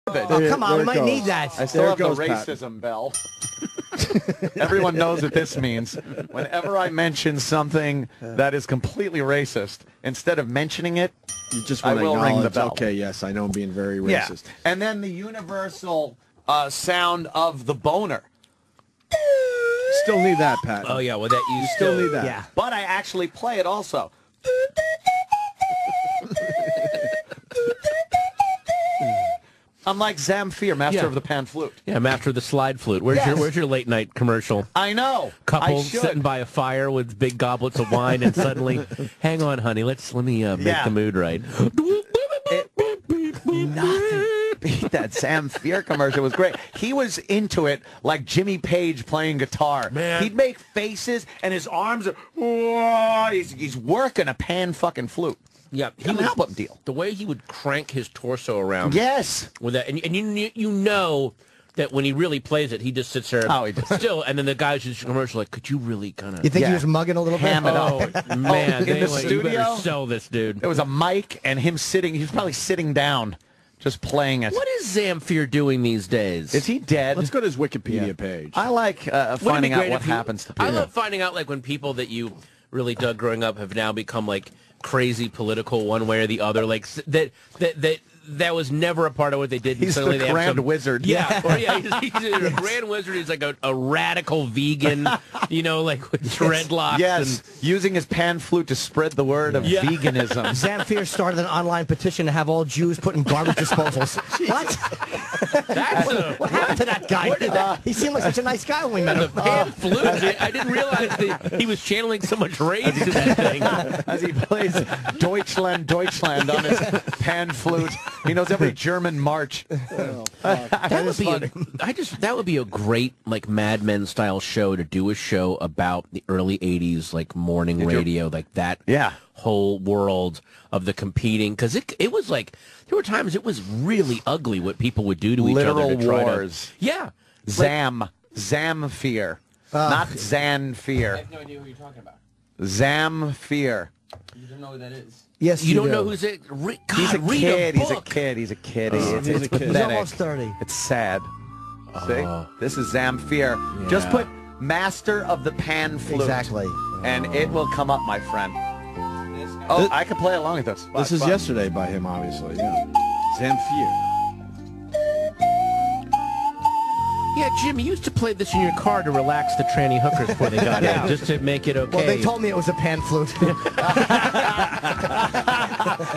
Oh, come on, we might need that. I still have the racism bell. Everyone knows what this means. Whenever I mention something that is completely racist, instead of mentioning it, you just I will ring the bell. Okay, yes, I know I'm being very racist. Yeah. And then the universal sound of the boner. Still need that, Pat. Oh, yeah, well, that you still need that. Yeah. But I actually play it also. I'm like Zamfir, master of the pan flute. Yeah, master of the slide flute. Where's your late night commercial? I know. Couple sitting by a fire with big goblets of wine, and suddenly, hang on, honey, let me make the mood right. Nothing beat that Zamfir commercial. It was great. He was into it like Jimmy Page playing guitar. Man. He'd make faces, and his arms are... He's working a pan fucking flute. Yeah, He would help him deal. The way he would crank his torso around. Yes. With that, and you know that when he really plays it, he just sits there. Oh, he does. Still, and then the guys in the commercial like, could you really kind of? You think he was mugging a little bit? Ham it up. Oh man, in the you studio, better sell this dude. There was a mic and him sitting. He was probably sitting down, just playing it. What is Zamfir doing these days? Is he dead? Let's go to his Wikipedia page. I like finding out what happens to people. I love finding out like when people that you really dug growing up have now become like crazy political one way or the other, like that was never a part of what they did. He's suddenly the they Grand have some, Wizard. Yeah, or he's a Grand Wizard. He's like a radical vegan, like with dreadlocks. Yes, and, using his pan flute to spread the word of veganism. Zamfir started an online petition to have all Jews put in garbage disposals. What happened to that guy? He seemed like such a nice guy when we met him. The pan flute. I didn't realize that he was channeling so much rage to that thing. As he plays Deutschland, Deutschland on his pan flute. He knows every German march. That would be a great like Mad Men style show to do a show about the early '80s like morning radio, like that. Yeah. Whole world of the competing, because it was like there were times it was really ugly what people would do to each other. Literal to try wars. Zamfir, not Zanfir. I have no idea who you're talking about. Zamfir. You don't know who that is. Yes, you don't know who's it? He's a kid. He's a kid. He's a kid. It's pathetic. He's almost 30. It's sad. See, this is Zamfir. Yeah. Just put master of the pan flute. Exactly. And it will come up, my friend. Oh, I can play along with this. This is yesterday by him, obviously. Yeah. Zamfir. Yeah, Jim, you used to play this in your car to relax the tranny hookers before they got in, just to make it okay. Well, they told me it was a pan flute.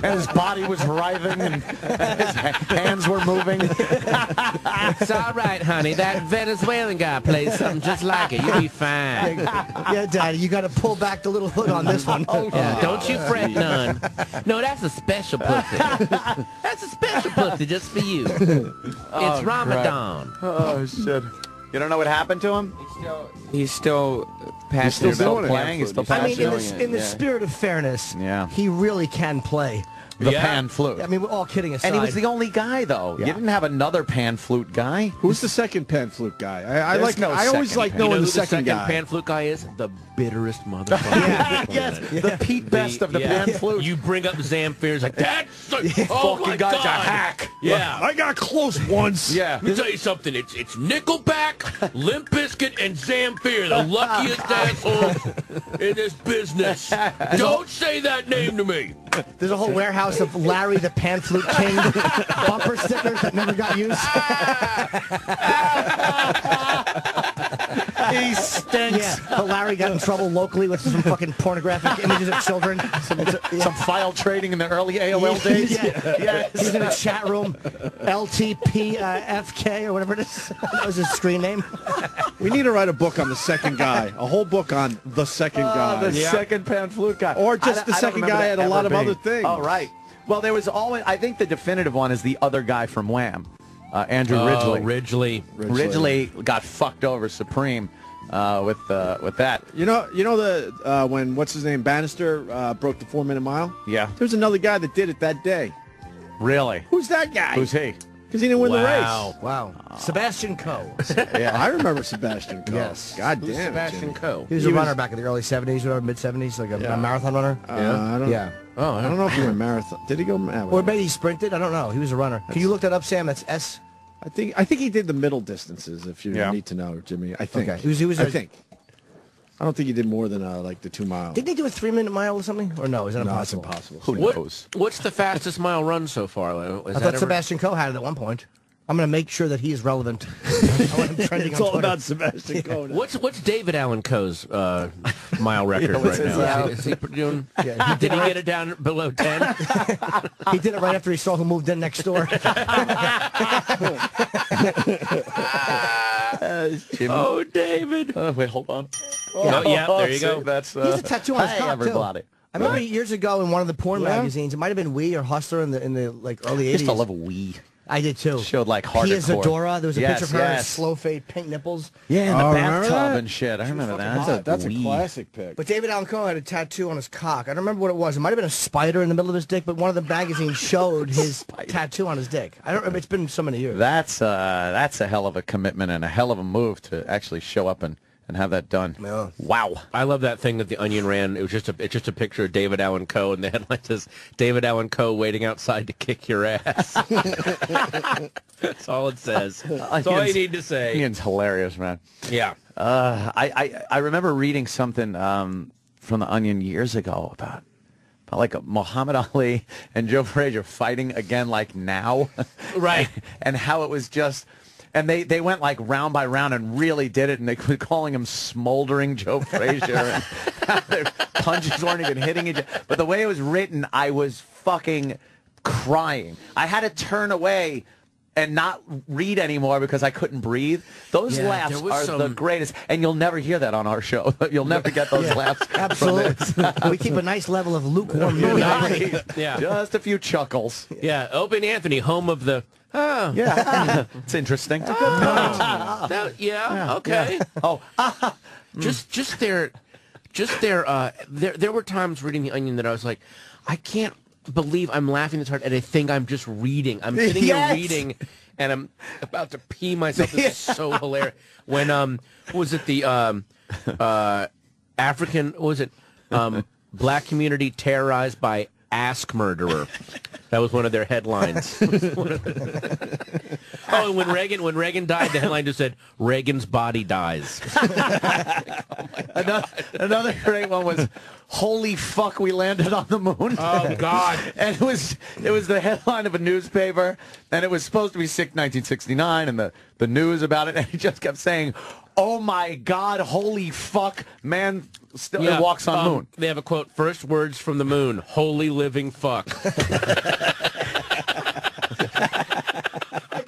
And his body was writhing and his hands were moving. It's all right, honey. That Venezuelan guy plays something just like it. You'll be fine. Yeah, Daddy, you got to pull back the little hood on this one. Yeah, don't you fret none. No, that's a special pussy. That's a special pussy just for you. It's Ramadan. Oh, shit. You don't know what happened to him? He's still passionate still about playing. He's still I mean, passionate. in the spirit of fairness, he really can play. The pan flute. I mean, we're all kidding aside. And he was the only guy, though. Yeah. You didn't have another pan flute guy. Who's the second pan flute guy? I always like You knowing know the who second guy. pan flute guy is? The bitterest motherfucker. Yes, the Pete Best of the pan flute. You bring up Zamfir's like, that's oh my Fucking guy's God. a hack. Yeah. I got close once. Yeah. Let me tell you something. It's Nickelback, Limp Bizkit, and Zamfir, the luckiest assholes in this business. Don't say that name to me. There's a whole warehouse of Larry the Pan Flute King bumper stickers that never got used. He stinks. Yeah, but Larry got in trouble locally with some fucking pornographic images of children. Some file trading in the early AOL days. Yeah. He was in a chat room, LTPFK or whatever it is. That was his screen name. We need to write a book on the second guy. A whole book on the second guy. The second pan flute guy. Or just the second guy had a lot of other things. Oh, right. Well, there was always, I think the definitive one is the other guy from Wham, Andrew Ridgeley. Ridgeley got fucked over supreme with that. You know the when what's his name Bannister broke the 4-minute mile. Yeah. There's another guy that did it that day. Really? Who's that guy? Who's he? Because he didn't win the race. Wow. Sebastian Coe. Yeah, I remember Sebastian Coe. Yes. God Who's damn Sebastian Coe? He was a runner back in the early 70s, whatever, mid-70s, like a marathon runner. I don't. Yeah. Oh, I don't know if he went marathon. Did he go? Or maybe he sprinted. I don't know. He was a runner. Can you look that up, Sam? That's S. I think he did the middle distances. If you need to know, Jimmy. I think. Okay. He was I think. I don't think he did more than like the 2 mile. Didn't he do a 3-minute mile or something? Or no? Is that impossible? It's impossible. Who knows? What's the fastest mile run so far? I thought Sebastian Coe had it at one point. I'm going to make sure that he is relevant. I want him trending It's on all Twitter. about Sebastian Coe. What's David Allen Coe's mile record right now? Is he doing? Did he get it down below 10? He did it right after he saw who moved in next door. Oh, David. Wait, hold on. There you go. That's He has a tattoo on his hey, cock, everybody. too. I remember years ago in one of the porn magazines, it might have been Wii or Hustler in the like early 80s. I used to love Wii. I did too. Showed like Pia hardcore. Zadora. There was a picture of her in slow fade pink nipples. Yeah, in the remember bathtub that? and shit. I remember that. That's a Wii. classic pick. But David Allen Coe had a tattoo on his cock. I don't remember what it was. It might have been a spider in the middle of his dick, but one of the magazines showed his tattoo on his dick. I don't remember. It's been so many years. That's a hell of a commitment and a hell of a move to actually show up and have that done. Yeah. Wow. I love that thing that the Onion ran. It's just a picture of David Allen Coe, and the headline says David Allen Coe waiting outside to kick your ass. That's all it says. That's all you need to say. Ian's hilarious, man. Yeah. I remember reading something from the Onion years ago about like Muhammad Ali and Joe Frazier fighting again like now. Right. and how it was just... And they went like round by round and really did it, and they were calling him smoldering Joe Frazier. And their punches weren't even hitting each other. But the way it was written, I was fucking crying. I had to turn away and not read anymore because I couldn't breathe. Those laughs are the greatest, and you'll never hear that on our show. You'll never get those laughs. Absolutely. We keep a nice level of lukewarm movie. Yeah. Just a few chuckles. Yeah. Opie Anthony, home of the... Oh. Yeah. It's interesting. Okay. Yeah. Oh. There were times reading The Onion that I was like, I can't believe I'm laughing this hard, and I think I'm just reading. I'm sitting here reading, and I'm about to pee myself. This is so hilarious. When was it the African? Was it black community terrorized by ask murderer? That was one of their headlines. Oh, and when Reagan died, the headline just said, "Reagan's body dies." Another great one was, "Holy fuck, we landed on the moon." Oh God! And it was the headline of a newspaper, and it was supposed to be sick 1969, and the news about it, and he just kept saying, "Oh my God, holy fuck, man still walks on moon." They have a quote: "First words from the moon, holy living fuck."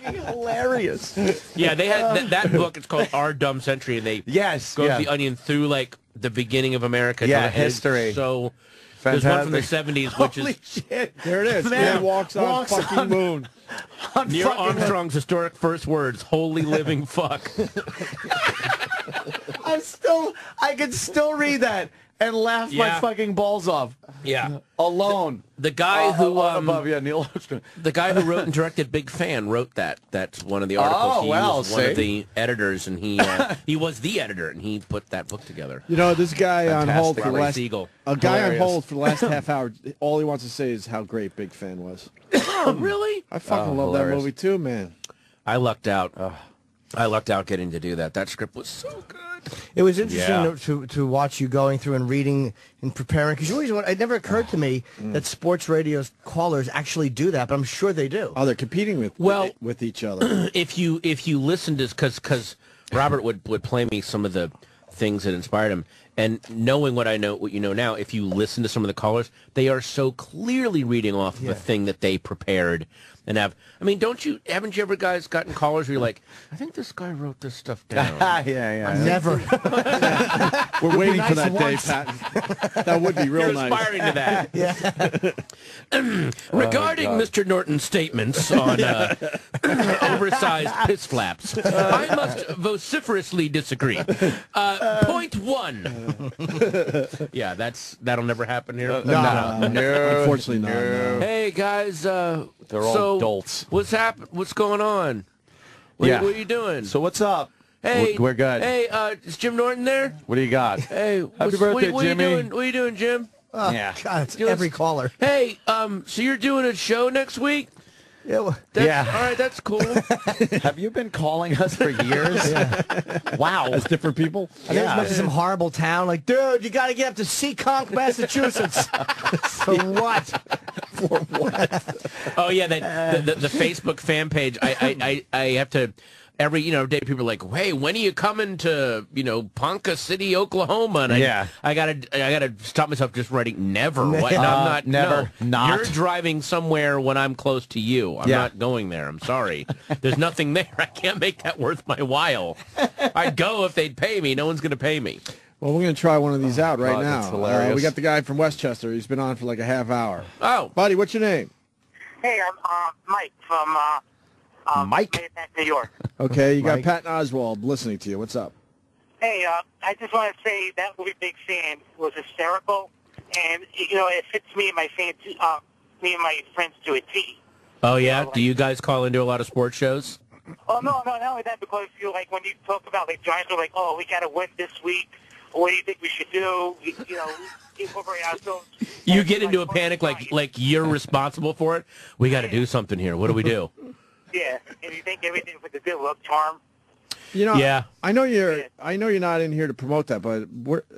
Hilarious. Yeah, they had that book. It's called Our Dumb Century, and they go to the Onion through like the beginning of America. Yeah, history. So fantastic. There's one from the 70s, which Holy is shit. There it is. Man walks on fucking moon. Neil Armstrong's historic first words: "Holy living fuck." I can still read that and laugh my fucking balls off. Yeah, alone. The guy who Neil Armstrong. The guy who wrote and directed Big Fan wrote that. That's one of the articles. He was one of the editors, and he was the editor, and he put that book together. You know, this guy on hold for the last Hilarious. on hold for the last half hour. All he wants to say is how great Big Fan was. Oh, really? I fucking love that movie too, man. I lucked out. I lucked out getting to do that. That script was so good. It was interesting to watch you going through and reading and preparing, because you always it never occurred to me that sports radio's callers actually do that, but I'm sure they do. Oh, they're competing with each other. If you listen to, because Robert would play me some of the things that inspired him, and knowing what you know now, if you listen to some of the callers, they are so clearly reading off of a thing that they prepared. And haven't you ever guys gotten callers where you're like, I think this guy wrote this stuff down? Yeah. Never. We're waiting for that day, Patton. That would be real nice. Aspiring to that. Regarding Mr. Norton's statements on over Precise piss flaps. I must vociferously disagree. Point one. Yeah, that'll never happen here. No. Unfortunately, no. Hey guys, They're all dolts. What's going on? What are you doing? So what's up? Hey, we're good. Hey, is Jim Norton there? What do you got? Hey, Happy birthday, Jimmy. What are you doing, Jim? Oh, Yeah. God, it's every caller. Hey, so you're doing a show next week? Yeah. Well, Yeah. All right, that's cool. Have you been calling us for years? Wow. As different people? I think it's some horrible town. Like, dude, you got to get up to Seekonk, Massachusetts. For what? For what? Oh yeah, the Facebook fan page. I have to every day people are like, hey, when are you coming to Ponca City, Oklahoma? And I gotta stop myself just writing never. What? No, I'm not. Never. No. Not. You're driving somewhere when I'm close to you. I'm not going there. I'm sorry. There's nothing there. I can't make that worth my while. I'd go if they'd pay me. No one's gonna pay me. Well, we're going to try one of these out right God, now. that's hilarious. We got the guy from Westchester. He's been on for like a half hour. Oh, Buddy, what's your name? Hey, I'm Mike from Mike? New York. Okay, you got Mike. Patton Oswalt listening to you. What's up? Hey, I just want to say that movie Big Fan was hysterical, and it fits me and my friends to a T. oh yeah. Do you guys call into a lot of sports shows? Oh no, not only that, because when you talk about Giants are like, oh, we got to win this week. What do you think we should do? Incorporate ourselves. You get into a panic like you're responsible for it. We got to do something here. What do we do? Yeah, and you think everything's like a good luck charm. Yeah. I know you're not in here to promote that, but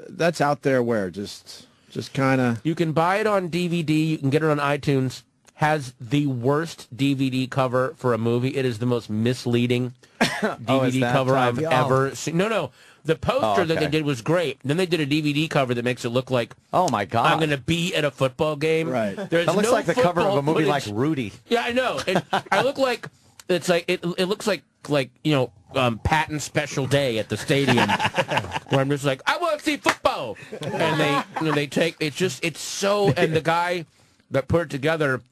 that's out there where just kind of. You can buy it on DVD. You can get it on iTunes. Has the worst DVD cover for a movie. It is the most misleading DVD cover I've ever seen. No. The poster that they did was great. Then they did a DVD cover that makes it look like, Oh, my God. I'm going to be at a football game. Right. There's That looks no like the cover of a movie like footage. Rudy. Yeah, I know. And I look like it looks like Patton Special Day at the stadium, where I'm just like, I want to see football, and they take it's so, and the guy that put it together,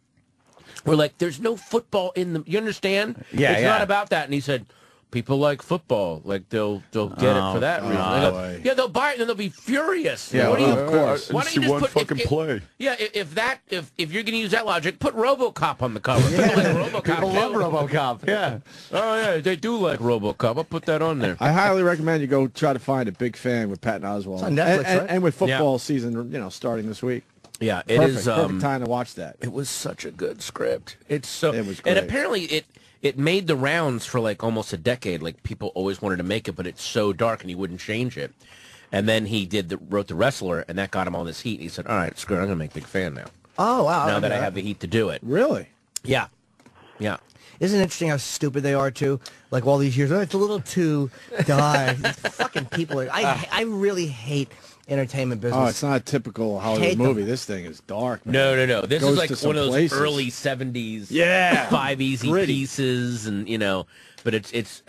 we're like, there's no football in the, you understand? It's not about that, and he said, people like football, like they'll get it for that reason. Yeah, they'll buy it and then they'll be furious. Yeah, what do you, of course. Why don't you just put play? Yeah, if you're going to use that logic, put RoboCop on the cover. People like RoboCop. People love RoboCop. Yeah. Oh yeah, they do like RoboCop. I'll put that on there. I highly recommend you go try to find a Big Fan with Patton Oswalt. It's on Netflix, right? And with football season, starting this week. Yeah, it Perfect, is. perfect time to watch that. It was such a good script. It was great. And apparently it made the rounds for like almost a decade. Like people always wanted to make it, but it's so dark and he wouldn't change it. And then he wrote The Wrestler, and that got him all this heat. He said, all right, screw it, I'm going to make Big Fan now. Oh, wow. Now that I have the heat to do it. Really? Yeah. Yeah. Isn't it interesting how stupid they are, too? Like, all these years, it's a little too die. Fucking people. I really hate entertainment business. Oh, it's not a typical Hollywood movie. This thing is dark, man. No. This Goes is like to some one of those places. early 70s. Yeah. 5 Easy Gritty. Pieces, and, but it's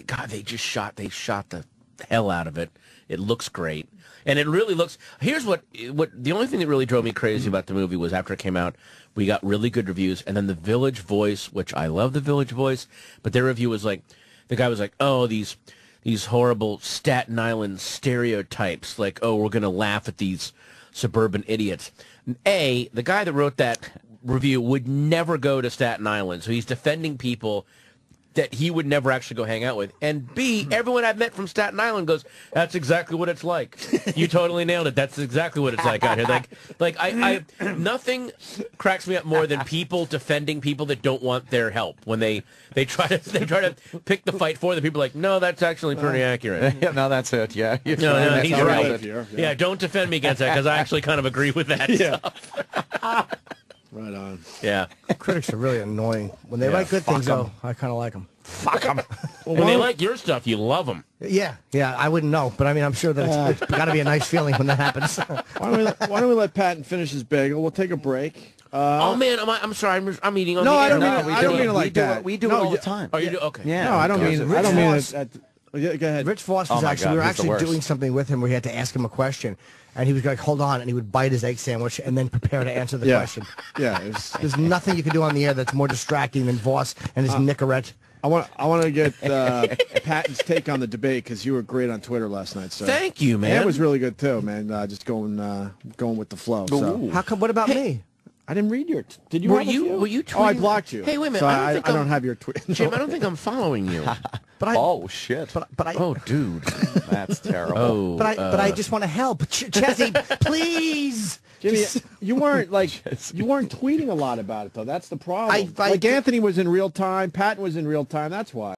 God, they shot the hell out of it. It looks great. And it really looks, here's what the only thing that really drove me crazy about the movie was after it came out, we got really good reviews, and then the Village Voice, which I love the Village Voice, but their review was like, the guy was like, oh, these horrible Staten Island stereotypes, like, oh, we're going to laugh at these suburban idiots. The guy that wrote that review would never go to Staten Island, so he's defending people that he would never actually go hang out with. And B, everyone I've met from Staten Island goes, that's exactly what it's like. You totally nailed it. That's exactly what it's like out here. Like I nothing cracks me up more than people defending people that don't want their help. When they try to pick the fight for them, people are like, no, that's actually pretty accurate. Yeah, no, that's it. Yeah. No, he's right. Yeah, don't defend me against that, because I actually kind of agree with that stuff. Right on. Yeah. Critics are really annoying. When they write good things, though, I kind of like them. Fuck them. When they like your stuff, you love them. Yeah, I wouldn't know, but I mean, I'm sure that it's got to be a nice feeling when that happens. Why don't we let Patton finish his bagel? We'll take a break. Oh man, I'm sorry, I'm eating on No, the I air. don't mean it like that. We do it all the time. Oh, you do? Okay. Yeah. No, I don't mean Voss- it. Yeah, go ahead. Rich Voss Oh was my actually, God, we were he's the actually worst. doing something with him where he had to ask him a question, and he was like, hold on, and he would bite his egg sandwich and then prepare to answer the question. Yeah. There's nothing you can do on the air that's more distracting than Voss and his Nicorette. I want to get Patton's take on the debate because you were great on Twitter last night, sir. Thank you, man. And it was really good too, man. Just going with the flow. So. How come? What about me? I didn't read your. Did you? Were have a you? few? Were you tweeting? Oh, I blocked you. Hey, wait a minute. So I don't have your tweet. Jim, I don't think I'm following you. But I, Oh shit! but I, Oh, dude. That's terrible. Oh. but I just want to help. Chazzy, please. Jimmy, you weren't tweeting a lot about it though. That's the problem. I Like Anthony was in real time, Patton was in real time. That's why.